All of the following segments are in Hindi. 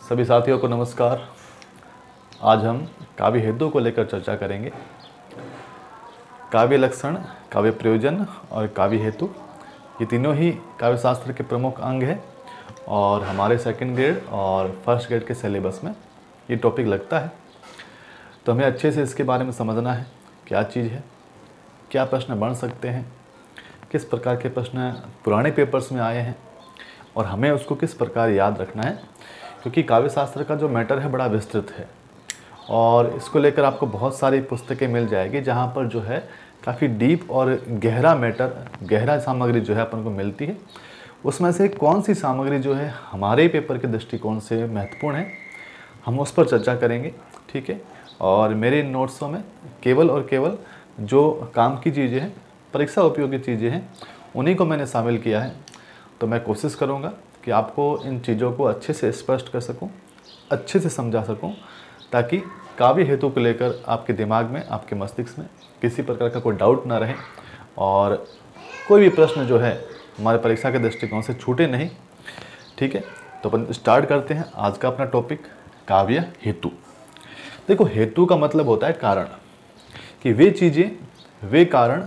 सभी साथियों को नमस्कार। आज हम काव्य हेतु को लेकर चर्चा करेंगे। काव्य लक्षण, काव्य प्रयोजन और काव्य हेतु ये तीनों ही काव्य शास्त्र के प्रमुख अंग हैं और हमारे सेकंड ग्रेड और फर्स्ट ग्रेड के सिलेबस में ये टॉपिक लगता है। तो हमें अच्छे से इसके बारे में समझना है, क्या चीज़ है, क्या प्रश्न बन सकते हैं, किस प्रकार के प्रश्न पुराने पेपर्स में आए हैं और हमें उसको किस प्रकार याद रखना है, क्योंकि काव्य शास्त्र का जो मैटर है बड़ा विस्तृत है और इसको लेकर आपको बहुत सारी पुस्तकें मिल जाएगी जहाँ पर जो है काफ़ी डीप और गहरा मैटर, गहरा सामग्री जो है अपन को मिलती है। उसमें से कौन सी सामग्री जो है हमारे पेपर के दृष्टिकोण से महत्वपूर्ण है, हम उस पर चर्चा करेंगे, ठीक है। और मेरे इन नोट्सों में केवल और केवल जो काम की चीज़ें हैं, परीक्षा उपयोगी चीज़ें हैं, उन्हीं को मैंने शामिल किया है। तो मैं कोशिश करूँगा कि आपको इन चीज़ों को अच्छे से स्पष्ट कर सकूं, अच्छे से समझा सकूं, ताकि काव्य हेतु को लेकर आपके दिमाग में, आपके मस्तिष्क में किसी प्रकार का कोई डाउट ना रहे और कोई भी प्रश्न जो है हमारे परीक्षा के दृष्टिकोण से छूटे नहीं, ठीक है। तो अपन स्टार्ट करते हैं आज का अपना टॉपिक, काव्य हेतु। देखो, हेतु का मतलब होता है कारण, कि वे चीज़ें, वे कारण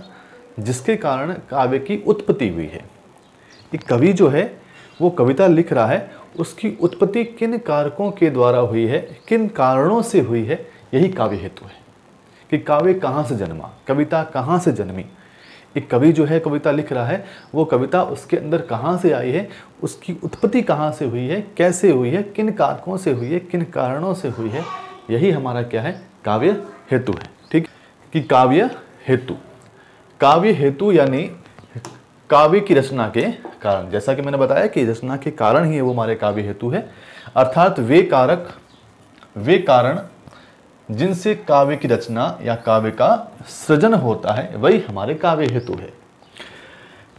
जिसके कारण काव्य की उत्पत्ति हुई है। एक कवि जो है वो कविता लिख रहा है, उसकी उत्पत्ति किन कारकों के द्वारा हुई है, किन कारणों से हुई है, यही काव्य हेतु है। कि काव्य कहाँ से जन्मा, कविता कहाँ से जन्मी। एक कवि जो है कविता लिख रहा है, वो कविता उसके अंदर कहाँ से आई है, उसकी उत्पत्ति कहाँ से हुई है, कैसे हुई है, किन कारकों से हुई है, किन कारणों से हुई है, यही हमारा क्या है, काव्य हेतु है। ठीक, कि काव्य हेतु, काव्य हेतु यानी काव्य की रचना के कारण। जैसा कि मैंने बताया कि रचना के कारण ही वो हमारे काव्य हेतु है, अर्थात वे कारक, वे कारण जिनसे काव्य की रचना या काव्य का सृजन होता है, वही हमारे काव्य हेतु है।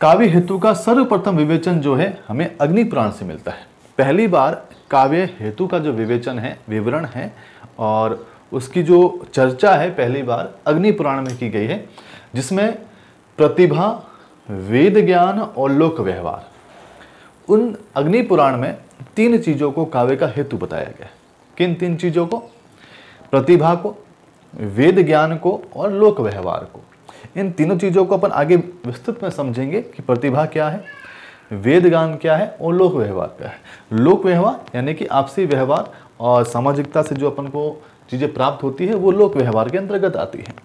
काव्य हेतु का सर्वप्रथम विवेचन जो है हमें अग्नि पुराण से मिलता है। पहली बार काव्य हेतु का जो विवेचन है, विवरण है और उसकी जो चर्चा है पहली बार अग्नि पुराण में की गई है, जिसमें प्रतिभा, वेद ज्ञान और लोक व्यवहार, उन अग्नि पुराण में तीन चीज़ों को काव्य का हेतु बताया गया। किन तीन चीज़ों को? प्रतिभा को, वेद ज्ञान को और लोक व्यवहार को। इन तीनों चीज़ों को अपन आगे विस्तृत में समझेंगे कि प्रतिभा क्या है, वेद ज्ञान क्या है और लोक व्यवहार क्या है। लोक व्यवहार यानी कि आपसी व्यवहार और सामाजिकता से जो अपन को चीज़ें प्राप्त होती है, वो लोक व्यवहार के अंतर्गत आती है।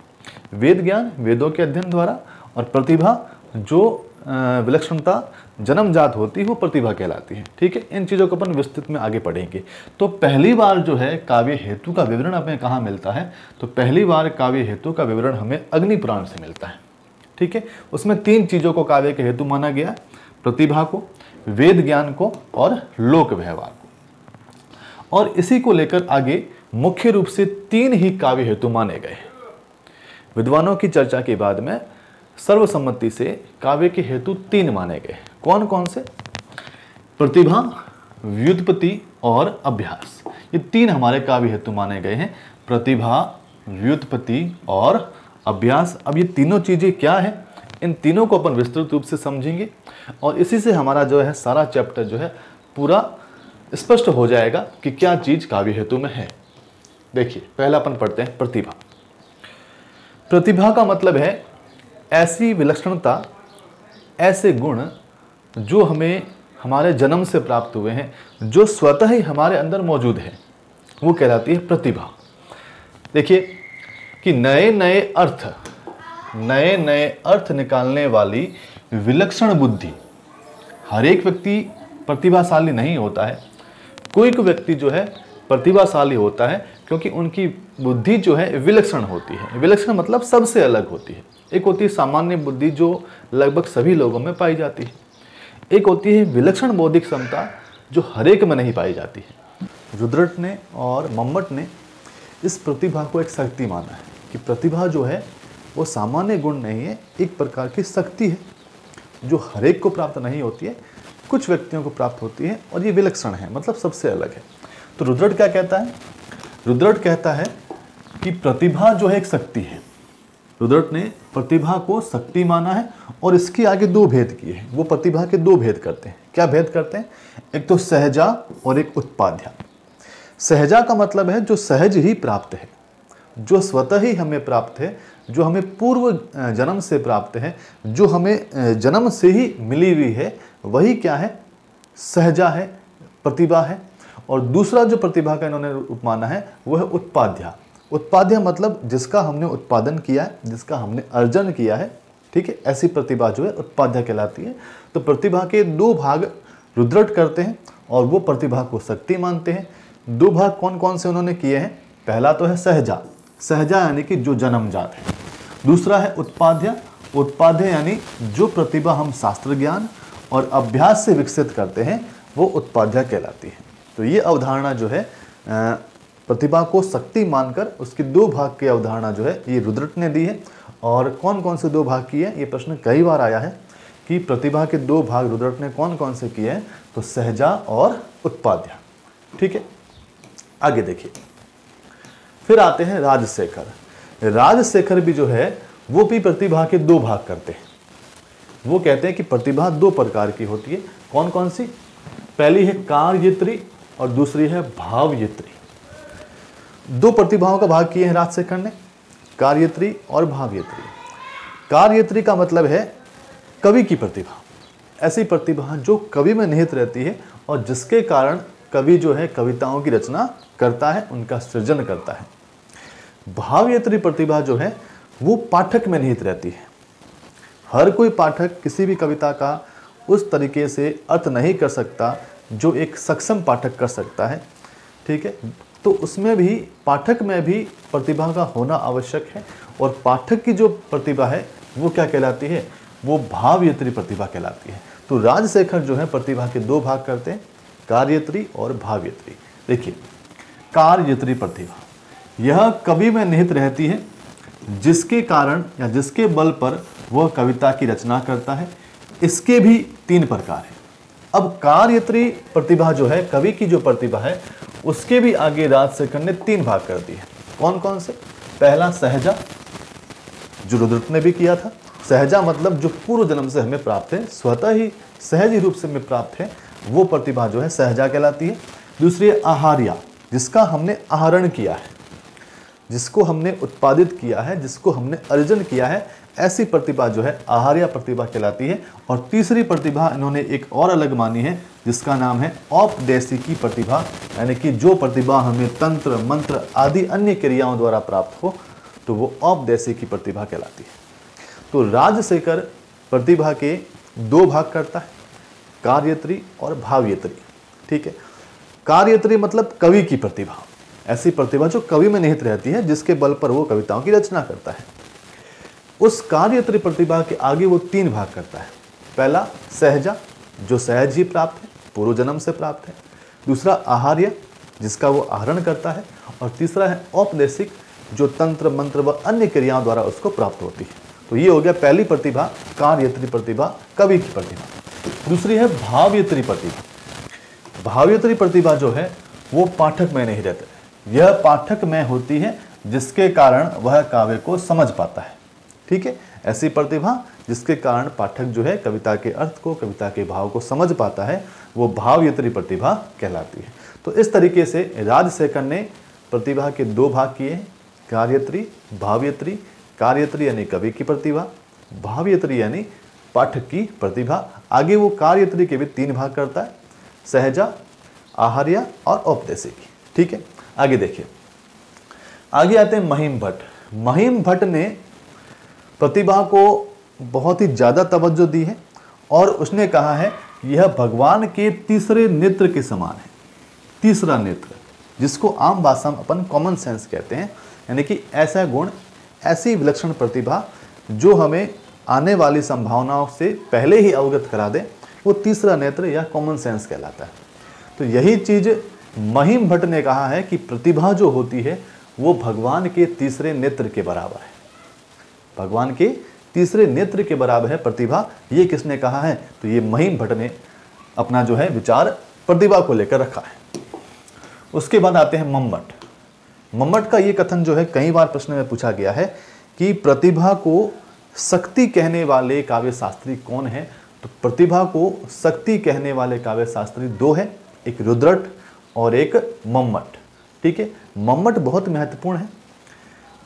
वेद ज्ञान वेदों के अध्ययन द्वारा, और प्रतिभा जो विलक्षणता जन्मजात होती है, वो प्रतिभा कहलाती है। ठीक है, इन चीज़ों को अपन विस्तृत में आगे पढ़ेंगे। तो पहली बार जो है काव्य हेतु का विवरण हमें कहाँ मिलता है? तो पहली बार काव्य हेतु का विवरण हमें अग्नि पुराण से मिलता है। ठीक है, उसमें तीन चीज़ों को काव्य के हेतु माना गया, प्रतिभा को, वेद ज्ञान को और लोक व्यवहार को। और इसी को लेकर आगे मुख्य रूप से तीन ही काव्य हेतु माने गए। विद्वानों की चर्चा के बाद में सर्वसम्मति से काव्य के हेतु तीन माने गए। कौन कौन से? प्रतिभा, व्युत्पत्ति और अभ्यास। ये तीन हमारे काव्य हेतु माने गए हैं, प्रतिभा, व्युत्पत्ति और अभ्यास। अब ये तीनों चीज़ें क्या है, इन तीनों को अपन विस्तृत रूप से समझेंगे और इसी से हमारा जो है सारा चैप्टर जो है पूरा स्पष्ट हो जाएगा कि क्या चीज़ काव्य हेतु में है। देखिए, पहला अपन पढ़ते हैं प्रतिभा। प्रतिभा का मतलब है ऐसी विलक्षणता, ऐसे गुण जो हमें हमारे जन्म से प्राप्त हुए हैं, जो स्वतः ही हमारे अंदर मौजूद है, वो कहलाती है प्रतिभा। देखिए कि नए नए अर्थ निकालने वाली विलक्षण बुद्धि। हर एक व्यक्ति प्रतिभाशाली नहीं होता है, कोई व्यक्ति जो है प्रतिभाशाली होता है क्योंकि उनकी बुद्धि जो है विलक्षण होती है। विलक्षण मतलब सबसे अलग होती है। एक होती है सामान्य बुद्धि जो लगभग सभी लोगों में पाई जाती है, एक होती है विलक्षण बौद्धिक क्षमता जो हर एक में नहीं पाई जाती है। रुद्रट ने और मम्मट ने इस प्रतिभा को एक शक्ति माना है कि प्रतिभा जो है वो सामान्य गुण नहीं है, एक प्रकार की शक्ति है जो हर एक को प्राप्त नहीं होती है, कुछ व्यक्तियों को प्राप्त होती है और ये विलक्षण है, मतलब सबसे अलग है। तो रुद्रट क्या कहता है? रुद्रट कहता है कि प्रतिभा जो है एक शक्ति है। रुद्रट ने प्रतिभा को शक्ति माना है और इसके आगे दो भेद किए हैं। वो प्रतिभा के दो भेद करते हैं। क्या भेद करते हैं? एक तो सहजा और एक उत्पाद्या। सहजा का मतलब है जो सहज ही प्राप्त है, जो स्वतः ही हमें प्राप्त है, जो हमें पूर्व जन्म से प्राप्त है, जो हमें जन्म से ही मिली हुई है, वही क्या है? सहजा है, प्रतिभा है। और दूसरा जो प्रतिभा का इन्होंने रूप माना है वह है उत्पाद्या। उत्पाद्या मतलब जिसका हमने उत्पादन किया है, जिसका हमने अर्जन किया है, ठीक है, ऐसी प्रतिभा जो है उत्पाद्या कहलाती है। तो प्रतिभा के दो भाग रुद्रट करते हैं और वो प्रतिभा को शक्ति मानते हैं। दो भाग कौन कौन से उन्होंने किए हैं? पहला तो है सहजा, सहजा यानी कि जो जन्मजात है। दूसरा है उत्पाद्या, उत्पाद्य यानी जो प्रतिभा हम शास्त्र ज्ञान और अभ्यास से विकसित करते हैं वो उत्पाद्या कहलाती है। तो ये अवधारणा जो है प्रतिभा को शक्ति मानकर उसकी दो भाग की अवधारणा जो है ये रुद्रट ने दी है। और कौन कौन से दो भाग किए हैं, ये प्रश्न कई बार आया है कि प्रतिभा के दो भाग रुद्रट ने कौन कौन से किए हैं? तो सहजा और उत्पाद्या, ठीक है। आगे देखिए, फिर आते हैं राजशेखर। राजशेखर भी जो है वो भी प्रतिभा के दो भाग करते हैं। वो कहते हैं कि प्रतिभा दो प्रकार की होती है। कौन कौन सी? पहली है कार्यत्री और दूसरी है भावयत्री। दो प्रतिभाओं का भाग किए हैं राजशेखर ने, कार्यत्री और भावयत्री। कार्यत्री का मतलब है कवि की प्रतिभा, ऐसी प्रतिभा जो कवि में निहित रहती है और जिसके कारण कवि जो है कविताओं की रचना करता है, उनका सृजन करता है। भावयत्री प्रतिभा जो है वो पाठक में निहित रहती है। हर कोई पाठक किसी भी कविता का उस तरीके से अर्थ नहीं कर सकता जो एक सक्षम पाठक कर सकता है, ठीक है। तो उसमें भी, पाठक में भी प्रतिभा का होना आवश्यक है। और पाठक की जो प्रतिभा है वो क्या कहलाती है? वो भावयत्री प्रतिभा कहलाती है। तो राजशेखर जो है प्रतिभा के दो भाग करते हैं, कार्यत्री और भावयत्री। देखिए, कार्यत्री प्रतिभा यह कवि में निहित रहती है, जिसके कारण या जिसके बल पर वह कविता की रचना करता है। इसके भी तीन प्रकार हैं। अब कार्यत्री प्रतिभा जो है, कवि की जो प्रतिभा है, उसके भी आगे राजशेखर ने तीन भाग कर दिए। कौन कौन से? पहला सहजा, जो रुद्रट ने भी किया था। सहजा मतलब जो पूर्व जन्म से हमें प्राप्त है, स्वतः ही सहज रूप से हमें प्राप्त है, वो प्रतिभा जो है सहजा कहलाती है। दूसरी है आहार्या, जिसका हमने आहरण किया है, जिसको हमने उत्पादित किया है, जिसको हमने अर्जन किया है, ऐसी प्रतिभा जो है आहार्या प्रतिभा कहलाती है। और तीसरी प्रतिभा इन्होंने एक और अलग मानी है, जिसका नाम है औपदेशिकी प्रतिभा, यानी कि जो प्रतिभा हमें तंत्र मंत्र आदि अन्य क्रियाओं द्वारा प्राप्त हो, तो वो औपदेशिकी प्रतिभा कहलाती है। तो राजशेखर प्रतिभा के दो भाग करता है, कार्यत्री और भावयत्री, ठीक है। कार्यत्री मतलब कवि की प्रतिभा, ऐसी प्रतिभा जो कवि में निहित रहती है, जिसके बल पर वो कविताओं की रचना करता है। उस कार्यत्री प्रतिभा के आगे वो तीन भाग करता है। पहला सहजा, जो सहज ही प्राप्त है, पूर्व जन्म से प्राप्त है। दूसरा आहार्य, जिसका वो आहरण करता है। और तीसरा है औपदेशिक, जो तंत्र मंत्र व अन्य क्रियाओं द्वारा उसको प्राप्त होती है। तो ये हो गया पहली प्रतिभा, कार्यत्री प्रतिभा, कवि की प्रतिभा। दूसरी है भावयत्री प्रतिभा। भावयत्री प्रतिभा जो है वो पाठक में नहीं रहती, यह पाठक में होती है, जिसके कारण वह काव्य को समझ पाता है, ठीक है। ऐसी प्रतिभा जिसके कारण पाठक जो है कविता के अर्थ को, कविता के भाव को समझ पाता है, वो भावयत्री प्रतिभा कहलाती है। तो इस तरीके से राजशेखर ने प्रतिभा के दो भाग किए हैं, कार्यत्री, भावयत्री। कार्यत्री यानी कवि की प्रतिभा, भावयत्री यानी पाठक की प्रतिभा। आगे वो कार्यत्री के भी तीन भाग करता है, सहजा, आहार्य और औपदेशिकी, ठीक है। आगे देखिए, आगे आते हैं महिम भट्ट। महिम भट्ट ने प्रतिभा को बहुत ही ज़्यादा तवज्जो दी है और उसने कहा है कि यह भगवान के तीसरे नेत्र के समान है। तीसरा नेत्र, जिसको आम भाषा में अपन कॉमन सेंस कहते हैं, यानी कि ऐसा गुण, ऐसी विलक्षण प्रतिभा जो हमें आने वाली संभावनाओं से पहले ही अवगत करा दे, वो तीसरा नेत्र या कॉमन सेंस कहलाता है। तो यही चीज़ महिम भट्ट ने कहा है कि प्रतिभा जो होती है वो भगवान के तीसरे नेत्र के बराबर है। भगवान के तीसरे नेत्र के बराबर है प्रतिभा। ये किसने कहा है? तो ये महिम भट्ट ने अपना जो है विचार प्रतिभा को लेकर रखा है। उसके बाद आते हैं मम्मट। मम्मट का ये कथन जो है कई बार प्रश्न में पूछा गया है कि प्रतिभा को शक्ति कहने वाले काव्य शास्त्री कौन है? तो प्रतिभा को शक्ति कहने वाले काव्य शास्त्री दो हैं, एक रुद्रट और एक मम्मट। ठीक है, मम्मट बहुत महत्वपूर्ण है,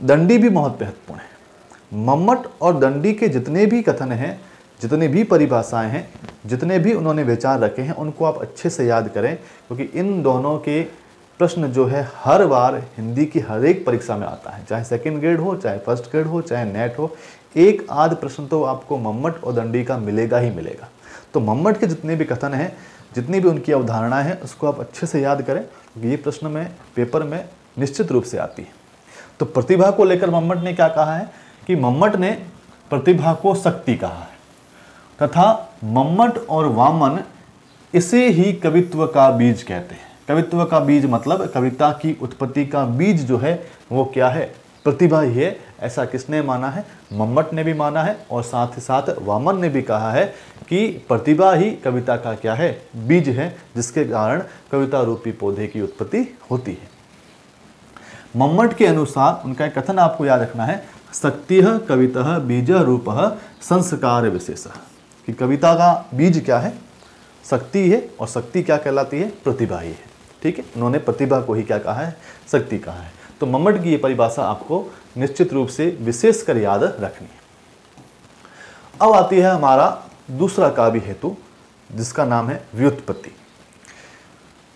दंडी भी बहुत महत्वपूर्ण है। मम्मट और दंडी के जितने भी कथन हैं, जितनी भी परिभाषाएं हैं, जितने भी उन्होंने विचार रखे हैं, उनको आप अच्छे से याद करें, क्योंकि इन दोनों के प्रश्न जो है हर बार हिंदी की हर एक परीक्षा में आता है, चाहे सेकंड ग्रेड हो, चाहे फर्स्ट ग्रेड हो, चाहे नेट हो, एक आध प्रश्न तो आपको मम्मट और दंडी का मिलेगा ही मिलेगा। तो मम्मट के जितने भी कथन हैं, जितनी भी उनकी अवधारणा है, उसको आप अच्छे से याद करें, क्योंकि ये प्रश्न में पेपर में निश्चित रूप से आती है। तो प्रतिभा को लेकर मम्मट ने क्या कहा है कि मम्मट ने प्रतिभा को शक्ति कहा है, तथा मम्मट और वामन इसे ही कवित्व का बीज कहते हैं। कवित्व का बीज मतलब कविता की उत्पत्ति का बीज जो है वो क्या है, प्रतिभा ही है। ऐसा किसने माना है, मम्मट ने भी माना है, और साथ ही साथ वामन ने भी कहा है कि प्रतिभा ही कविता का क्या है, बीज है, जिसके कारण कविता रूपी पौधे की उत्पत्ति होती है। मम्मट के अनुसार उनका एक कथन आपको याद रखना है, शक्तिः कवितः बीज रूपः संस्कार विशेषः, कि कविता का बीज क्या है, शक्ति है, और शक्ति क्या कहलाती है, प्रतिभा ही है। ठीक है, उन्होंने प्रतिभा को ही क्या कहा है, शक्ति कहा है। तो मम्मट की ये परिभाषा आपको निश्चित रूप से विशेष कर याद रखनी है। अब आती है हमारा दूसरा काव्य हेतु, जिसका नाम है व्युत्पत्ति।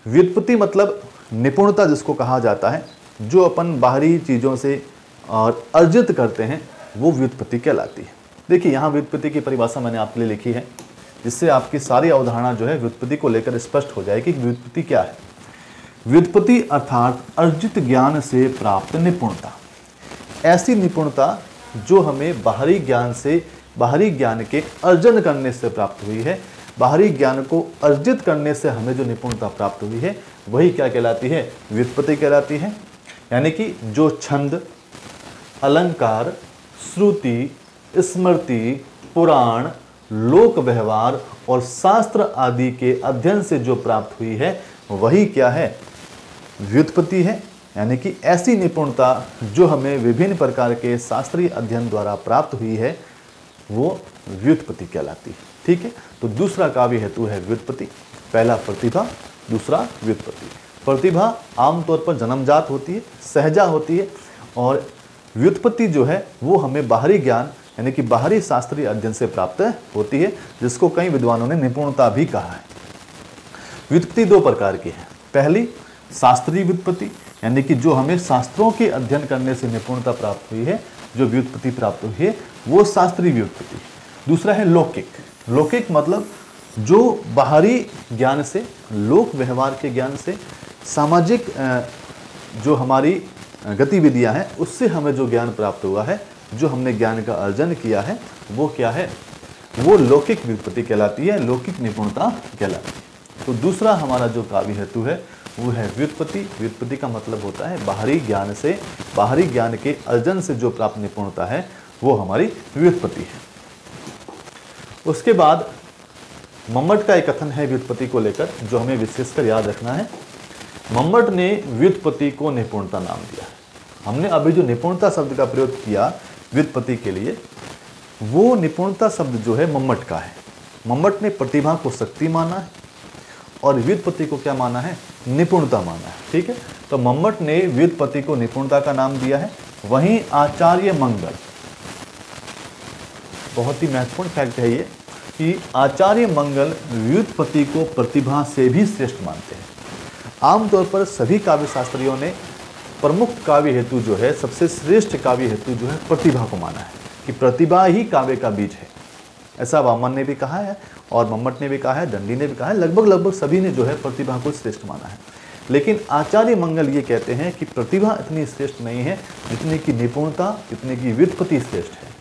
व्युत्पत्ति मतलब निपुणता जिसको कहा जाता है, जो अपन बाहरी चीज़ों से और अर्जित करते हैं, वो व्युत्पत्ति कहलाती है। देखिए यहाँ व्युत्पत्ति की परिभाषा मैंने आपके लिए लिखी है, जिससे आपकी सारी अवधारणा जो है व्युत्पत्ति को लेकर स्पष्ट हो जाएगी कि व्युत्पत्ति क्या है। व्युत्पत्ति अर्थात अर्जित ज्ञान से प्राप्त निपुणता, ऐसी निपुणता जो हमें बाहरी ज्ञान से, बाहरी ज्ञान के अर्जन करने से प्राप्त हुई है। बाहरी ज्ञान को अर्जित करने से हमें जो निपुणता प्राप्त हुई है, वही क्या कहलाती है, व्युत्पत्ति कहलाती है। यानी कि जो छंद, अलंकार, श्रुति, स्मृति, पुराण, लोक व्यवहार और शास्त्र आदि के अध्ययन से जो प्राप्त हुई है, वही क्या है, व्युत्पत्ति है। यानी कि ऐसी निपुणता जो हमें विभिन्न प्रकार के शास्त्रीय अध्ययन द्वारा प्राप्त हुई है, वो व्युत्पत्ति कहलाती है। ठीक है, तो दूसरा काव्य हेतु है व्युत्पत्ति। पहला प्रतिभा, दूसरा व्युत्पत्ति। प्रतिभा आमतौर पर जन्मजात होती है, सहजा होती है, और व्युत्पत्ति जो है वो हमें बाहरी ज्ञान यानी कि बाहरी शास्त्रीय अध्ययन से प्राप्त होती है, जिसको कई विद्वानों ने निपुणता भी कहा है। व्युत्पत्ति दो प्रकार की है। पहली शास्त्रीय व्युत्पत्ति, यानी कि जो हमें शास्त्रों के अध्ययन करने से निपुणता प्राप्त हुई है, जो व्युत्पत्ति प्राप्त हुई है, वो शास्त्रीय व्युत्पत्ति। दूसरा है लौकिक। लौकिक मतलब जो बाहरी ज्ञान से, लोक व्यवहार के ज्ञान से, सामाजिक जो हमारी गतिविधियां हैं, उससे हमें जो ज्ञान प्राप्त हुआ है, जो हमने ज्ञान का अर्जन किया है, वो क्या है, वो लौकिक व्युत्पत्ति कहलाती है, लौकिक निपुणता कहलाती है। तो दूसरा हमारा जो काव्य हेतु है वो है व्युत्पत्ति। व्युत्पत्ति का मतलब होता है बाहरी ज्ञान से, बाहरी ज्ञान के अर्जन से जो प्राप्त निपुणता है, वो हमारी व्युत्पत्ति है। उसके बाद मम्मट का एक कथन है व्युत्पत्ति को लेकर, जो हमें विशेषकर याद रखना है। मम्मट ने व्युत्पत्ति को निपुणता नाम दिया है। हमने अभी जो निपुणता शब्द का प्रयोग किया व्युत्पत्ति के लिए, वो निपुणता शब्द जो है मम्मट का है। मम्मट ने प्रतिभा को शक्ति माना है और व्युत्पत्ति को क्या माना है, निपुणता माना है। ठीक है, तो मम्मट ने व्युत्पत्ति को निपुणता का नाम दिया है। वहीं आचार्य मंगल, बहुत ही महत्वपूर्ण फैक्ट है ये, कि आचार्य मंगल व्युत्पत्ति को प्रतिभा से भी श्रेष्ठ मानते हैं। आमतौर पर सभी काव्य शास्त्रियों ने प्रमुख काव्य हेतु जो है, सबसे श्रेष्ठ काव्य हेतु जो है, प्रतिभा को माना है, कि प्रतिभा ही काव्य का बीज है। ऐसा वामन ने भी कहा है, और मम्मट ने भी कहा है, दंडी ने भी कहा है, लगभग सभी ने जो है प्रतिभा को श्रेष्ठ माना है। लेकिन आचार्य मंगल ये कहते हैं कि प्रतिभा इतनी श्रेष्ठ नहीं है जितनी की निपुणता, जितनी की व्युत्पत्ति श्रेष्ठ है।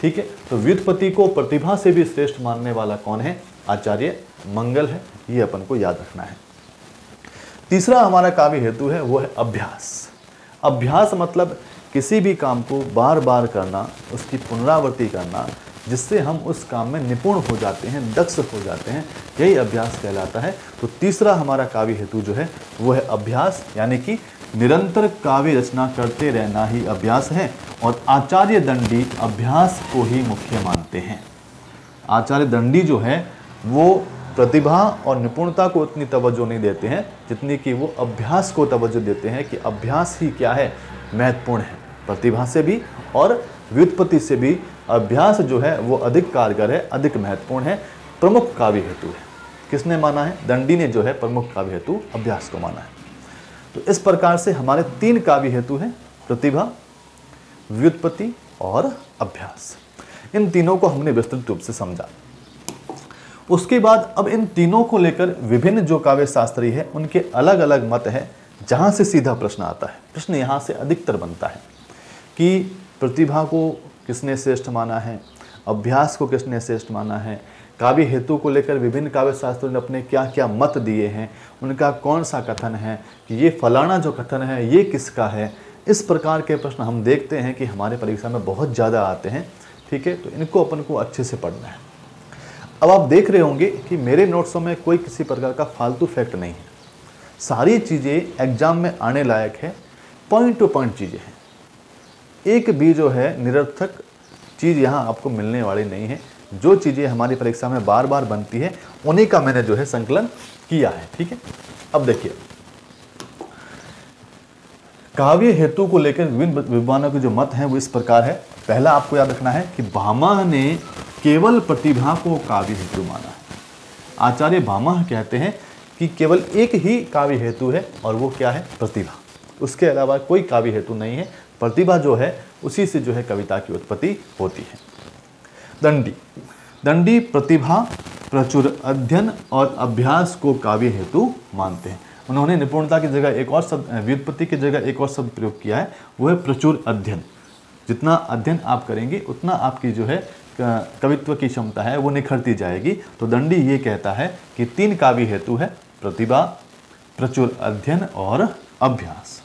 ठीक है, तो व्युत्पत्ति को प्रतिभा से भी श्रेष्ठ मानने वाला कौन है, आचार्य मंगल है। ये अपन को याद रखना है। तीसरा हमारा काव्य हेतु है वो है अभ्यास। अभ्यास मतलब किसी भी काम को बार बार करना, उसकी पुनरावृत्ति करना, जिससे हम उस काम में निपुण हो जाते हैं, दक्ष हो जाते हैं, यही अभ्यास कहलाता है। तो तीसरा हमारा काव्य हेतु जो है वो है अभ्यास, यानी कि निरंतर काव्य रचना करते रहना ही अभ्यास है। और आचार्य दंडी अभ्यास को ही मुख्य मानते हैं। आचार्य दंडी जो है वो प्रतिभा और निपुणता को उतनी तवज्जो नहीं देते हैं जितनी कि वो अभ्यास को तवज्जो देते हैं कि अभ्यास ही क्या है, महत्वपूर्ण है। प्रतिभा से भी और व्युत्पत्ति से भी अभ्यास जो है वो अधिक कारगर है, अधिक महत्वपूर्ण है, प्रमुख काव्य हेतु है। किसने माना है? दंडी ने जो है प्रमुख काव्य हेतु अभ्यास को माना है। तो इस प्रकार से हमारे 3 काव्य हेतु हैं, प्रतिभा, व्युत्पत्ति और अभ्यास। इन तीनों को हमने विस्तृत रूप से समझा। उसके बाद अब इन तीनों को लेकर विभिन्न जो काव्य शास्त्री है उनके अलग अलग मत है, जहां से सीधा प्रश्न आता है। प्रश्न यहां से अधिकतर बनता है कि प्रतिभा को किसने श्रेष्ठ माना है, अभ्यास को किसने श्रेष्ठ माना है, काव्य हेतु को लेकर विभिन्न काव्य शास्त्रों ने अपने क्या क्या मत दिए हैं, उनका कौन सा कथन है कि ये फलाना जो कथन है ये किसका है। इस प्रकार के प्रश्न हम देखते हैं कि हमारे परीक्षा में बहुत ज़्यादा आते हैं। ठीक है, तो इनको अपन को अच्छे से पढ़ना है। अब आप देख रहे होंगे कि मेरे नोट्सों में कोई किसी प्रकार का फालतू फैक्ट नहीं है, सारी चीज़ें एग्जाम में आने लायक है, पॉइंट टू पॉइंट चीज़ें हैं। एक भी जो है निरर्थक चीज़ यहाँ आपको मिलने वाली नहीं है। जो चीज़ें हमारी परीक्षा में बार बार बनती है उन्हीं का मैंने जो है संकलन किया है। ठीक है, अब देखिए काव्य हेतु को लेकर विभिन्न विद्वानों के जो मत हैं वो इस प्रकार है। पहला आपको याद रखना है कि भामह ने केवल प्रतिभा को काव्य हेतु माना है। आचार्य भामह कहते हैं कि केवल एक ही काव्य हेतु है और वो क्या है, प्रतिभा। उसके अलावा कोई काव्य हेतु नहीं है। प्रतिभा जो है उसी से जो है कविता की उत्पत्ति होती है। दंडी प्रतिभा, प्रचुर अध्ययन और अभ्यास को काव्य हेतु मानते हैं। उन्होंने निपुणता की जगह एक और शब्द, व्युत्पत्ति की जगह एक और शब्द प्रयोग किया है, वो है प्रचुर अध्ययन। जितना अध्ययन आप करेंगे उतना आपकी जो है कवित्व की क्षमता है वो निखरती जाएगी। तो दंडी ये कहता है कि 3 काव्य हेतु है, प्रतिभा, प्रचुर अध्ययन और अभ्यास।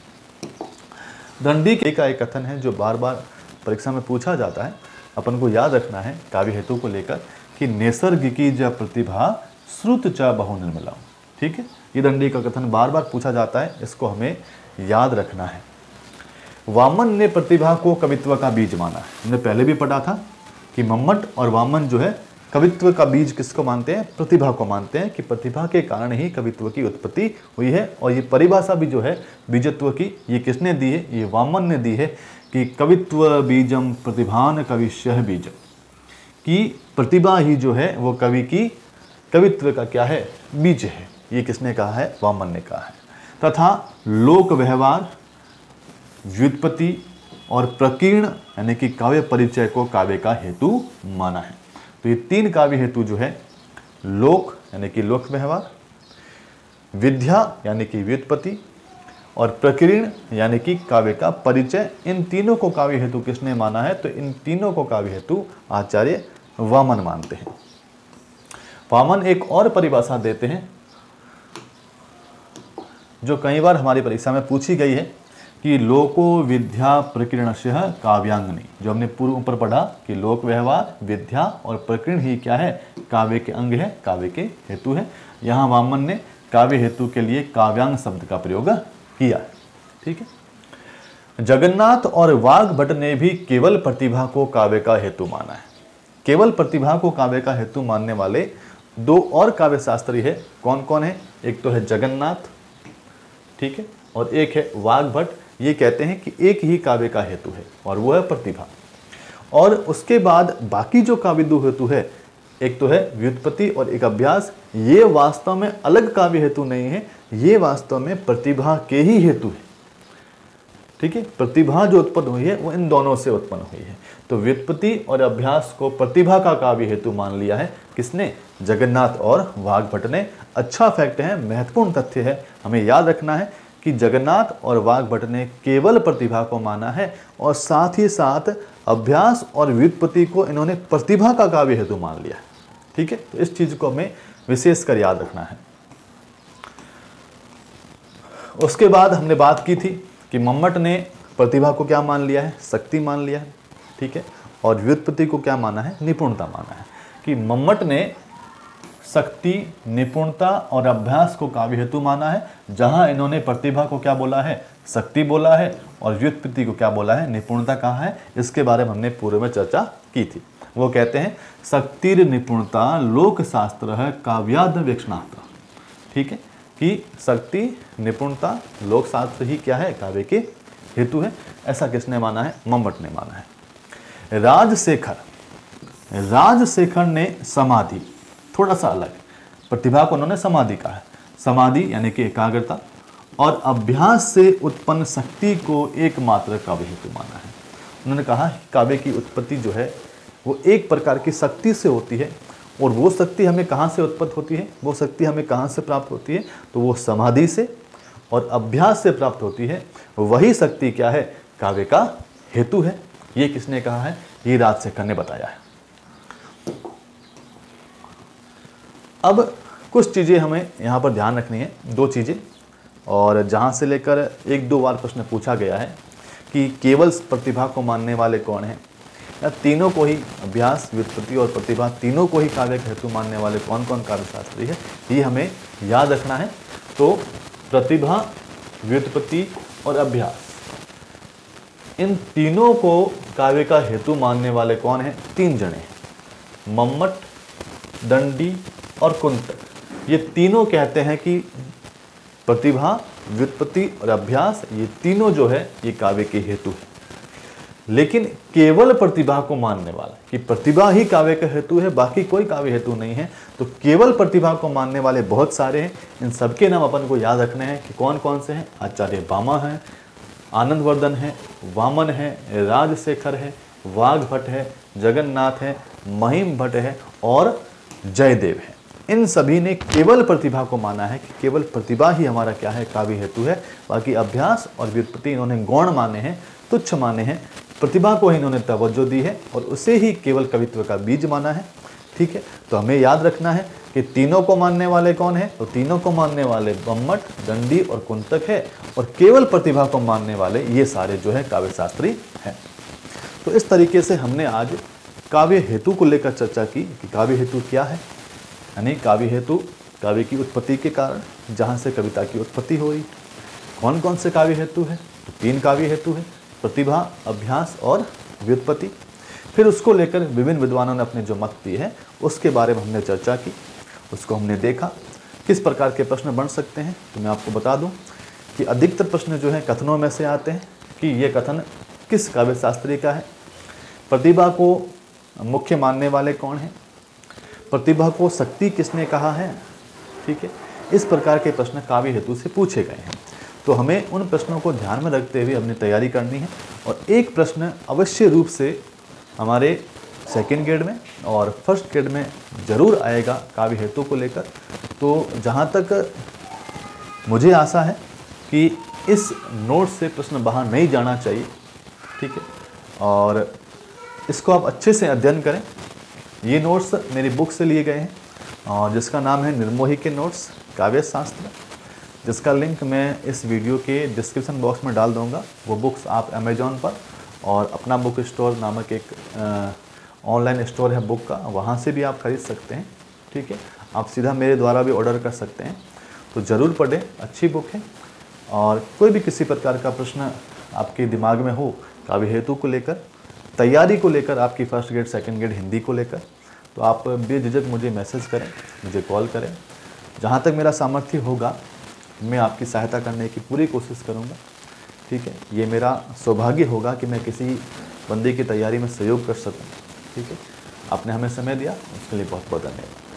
दंडी का एक कथन है जो बार बार परीक्षा में पूछा जाता है, अपन को याद रखना है काव्य हेतु को लेकर कि नैसर्गिकी ज प्रतिभा श्रुत च बहु निर्मला। ठीक है, ये दंडी का कथन बार बार पूछा जाता है, इसको हमें याद रखना है। वामन ने प्रतिभा को कवित्व का बीज माना है। हमने पहले भी पढ़ा था कि मम्मट और वामन जो है कवित्व का बीज किसको मानते हैं, प्रतिभा को मानते हैं कि प्रतिभा के कारण ही कवित्व की उत्पत्ति हुई है। और ये परिभाषा भी जो है बीजत्व की, ये किसने दी है, ये वामन ने दी है कि कवित्व बीजम प्रतिभान कविष्यः बीजम, कि प्रतिभा ही जो है वो कवि की कवित्व का क्या है, बीज है। ये किसने कहा है, वामन ने कहा है। तथा लोक व्यवहार, व्युत्पत्ति और प्रकीर्ण यानी कि काव्य परिचय को काव्य का हेतु माना है। तो ये 3 काव्य हेतु जो है, लोक यानी कि लोक व्यवहार, विद्या यानी कि व्युत्पत्ति और प्रकीर्ण यानी कि काव्य का परिचय, इन तीनों को काव्य हेतु किसने माना है, तो इन तीनों को काव्य हेतु आचार्य वामन मानते हैं। वामन एक और परिभाषा देते हैं जो कई बार हमारी परीक्षा में पूछी गई है कि लोको विद्या प्रकीर्णशः काव्यांगनी। जो हमने पूर्व ऊपर पढ़ा कि लोक व्यवहार, विद्या और प्रकीर्ण ही क्या है, काव्य के अंग है, काव्य के हेतु है। यहाँ वामन ने काव्य हेतु के लिए काव्यांग शब्द का प्रयोग किया है। ठीक है, जगन्नाथ और वाग्भट ने भी केवल प्रतिभा को काव्य का हेतु माना है। केवल प्रतिभा को काव्य का हेतु मानने वाले 2 और काव्य शास्त्री है। कौन कौन है, एक तो है जगन्नाथ, ठीक है, और एक है वाग्भट। ये कहते हैं कि एक ही काव्य का हेतु है और वो है प्रतिभा। और उसके बाद बाकी जो काव्य हेतु है, एक तो है व्युत्पत्ति और एक अभ्यास, ये वास्तव में अलग काव्य हेतु नहीं है, ये वास्तव में प्रतिभा के ही हेतु है। ठीक है, प्रतिभा जो उत्पन्न हुई है वो इन दोनों से उत्पन्न हुई है। तो व्युत्पत्ति और अभ्यास को प्रतिभा का काव्य हेतु मान लिया है, किसने, जगन्नाथ और वाग्भट ने। अच्छा फैक्ट है, महत्वपूर्ण तथ्य है, हमें याद रखना है कि जगन्नाथ और वाग्भट ने केवल प्रतिभा को माना है और साथ ही साथ अभ्यास और व्युत्पत्ति को इन्होंने प्रतिभा का काव्य हेतु मान लिया है। ठीक है, तो इस चीज को हमें विशेषकर याद रखना है। उसके बाद हमने बात की थी कि मम्मट ने प्रतिभा को क्या मान लिया है, शक्ति मान लिया है। ठीक है, और व्युत्पत्ति को क्या माना है, निपुणता माना है। कि मम्मट ने शक्ति, निपुणता और अभ्यास को काव्य हेतु माना है, जहां इन्होंने प्रतिभा को क्या बोला है, शक्ति बोला है, और व्युत्पत्ति को क्या बोला है, निपुणता कहा है। इसके बारे में हमने पूर्व में चर्चा की थी। वो कहते हैं शक्तिर निपुणता लोक शास्त्र है काव्याद वेक्षणात्र। ठीक है, कि शक्ति निपुणता लोक शास्त्र ही क्या है, काव्य के हेतु है। ऐसा किसने माना है, मम्मट ने माना है। राजशेखर ने समाधि, थोड़ा सा अलग, प्रतिभा को उन्होंने समाधि कहा है। समाधि यानी कि एकाग्रता और अभ्यास से उत्पन्न शक्ति को एकमात्र काव्य हेतु माना है। उन्होंने कहा काव्य की उत्पत्ति जो है वो एक प्रकार की शक्ति से होती है, और वो शक्ति हमें कहाँ से उत्पन्न होती है, वो शक्ति हमें कहाँ से प्राप्त होती है, तो वो समाधि से और अभ्यास से प्राप्त होती है। वही शक्ति क्या है, काव्य का हेतु है। ये किसने कहा है, ये राजशेखर ने बताया है। अब कुछ चीज़ें हमें यहाँ पर ध्यान रखनी है, दो चीज़ें, और जहाँ से लेकर एक दो बार प्रश्न पूछा गया है कि केवल प्रतिभा को मानने वाले कौन हैं, या तीनों को ही, अभ्यास, व्युत्पत्ति और प्रतिभा, तीनों को ही काव्य का हेतु मानने वाले कौन कौन काव्यशास्त्री है, ये हमें याद रखना है। तो प्रतिभा, व्युत्पत्ति और अभ्यास, इन तीनों को काव्य का हेतु मानने वाले कौन हैं, तीन जने, मम्मट, दंडी और कुंतक। ये तीनों कहते हैं कि प्रतिभा, व्युत्पत्ति और अभ्यास, ये तीनों जो है ये काव्य के हेतु है। लेकिन केवल प्रतिभा को मानने वाला, कि प्रतिभा ही काव्य का हेतु है, बाकी कोई काव्य हेतु नहीं है, तो केवल प्रतिभा को मानने वाले बहुत सारे हैं। इन सबके नाम अपन को याद रखने हैं कि कौन कौन से हैं। आचार्य भामा है, आनंदवर्धन है, वामन है, राजशेखर है, वाग्भट है, जगन्नाथ है, महिम भट्ट है और जयदेव है। इन सभी ने केवल प्रतिभा को माना है कि केवल प्रतिभा ही हमारा क्या है, काव्य हेतु है। बाकी अभ्यास और व्युत्पत्ति इन्होंने गौण माने हैं, तुच्छ माने हैं। प्रतिभा को ही इन्होंने तवज्जो दी है और उसे ही केवल कवित्व का बीज माना है। ठीक है, तो हमें याद रखना है कि तीनों को मानने वाले कौन है, तो तीनों को मानने वाले मम्मट, दंडी और कुंतक है, और केवल प्रतिभा को मानने वाले ये सारे जो है काव्यशास्त्री हैं। तो इस तरीके से हमने आज काव्य हेतु को लेकर चर्चा की कि काव्य हेतु क्या है, यानी काव्य हेतु काव्य की उत्पत्ति के कारण, जहाँ से कविता की उत्पत्ति हो रही। कौन कौन से काव्य हेतु है, तो तीन काव्य हेतु है, प्रतिभा, अभ्यास और व्युत्पत्ति। फिर उसको लेकर विभिन्न विद्वानों ने अपने जो मत दिए हैं उसके बारे में हमने चर्चा की, उसको हमने देखा किस प्रकार के प्रश्न बन सकते हैं। तो मैं आपको बता दूं कि अधिकतर प्रश्न जो है कथनों में से आते हैं कि ये कथन किस काव्यशास्त्री का है, प्रतिभा को मुख्य मानने वाले कौन हैं, प्रतिभा को शक्ति किसने कहा है। ठीक है, इस प्रकार के प्रश्न काव्य हेतु से पूछे गए हैं। तो हमें उन प्रश्नों को ध्यान में रखते हुए अपनी तैयारी करनी है, और एक प्रश्न अवश्य रूप से हमारे सेकेंड ग्रेड में और फर्स्ट ग्रेड में ज़रूर आएगा काव्य हेतु को लेकर। तो जहाँ तक मुझे आशा है कि इस नोट से प्रश्न बाहर नहीं जाना चाहिए। ठीक है, और इसको आप अच्छे से अध्ययन करें। ये नोट्स मेरी बुक से लिए गए हैं, और जिसका नाम है निर्मोही के नोट्स काव्य शास्त्र, जिसका लिंक मैं इस वीडियो के डिस्क्रिप्शन बॉक्स में डाल दूंगा। वो बुक्स आप अमेजोन पर और अपना बुक स्टोर नामक एक ऑनलाइन स्टोर है बुक का, वहाँ से भी आप खरीद सकते हैं। ठीक है, आप सीधा मेरे द्वारा भी ऑर्डर कर सकते हैं। तो ज़रूर पढ़ें, अच्छी बुक है। और कोई भी किसी प्रकार का प्रश्न आपके दिमाग में हो काव्य हेतु को लेकर, तैयारी को लेकर, आपकी first grade, second grade Hindi को लेकर, तो आप बेझिझक मुझे मैसेज करें, मुझे कॉल करें। जहाँ तक मेरा सामर्थ्य होगा मैं आपकी सहायता करने की पूरी कोशिश करूँगा। ठीक है, ये मेरा सौभाग्य होगा कि मैं किसी बंदे की तैयारी में सहयोग कर सकूँ। ठीक है, आपने हमें समय दिया, उसके लिए बहुत बहुत धन्यवाद।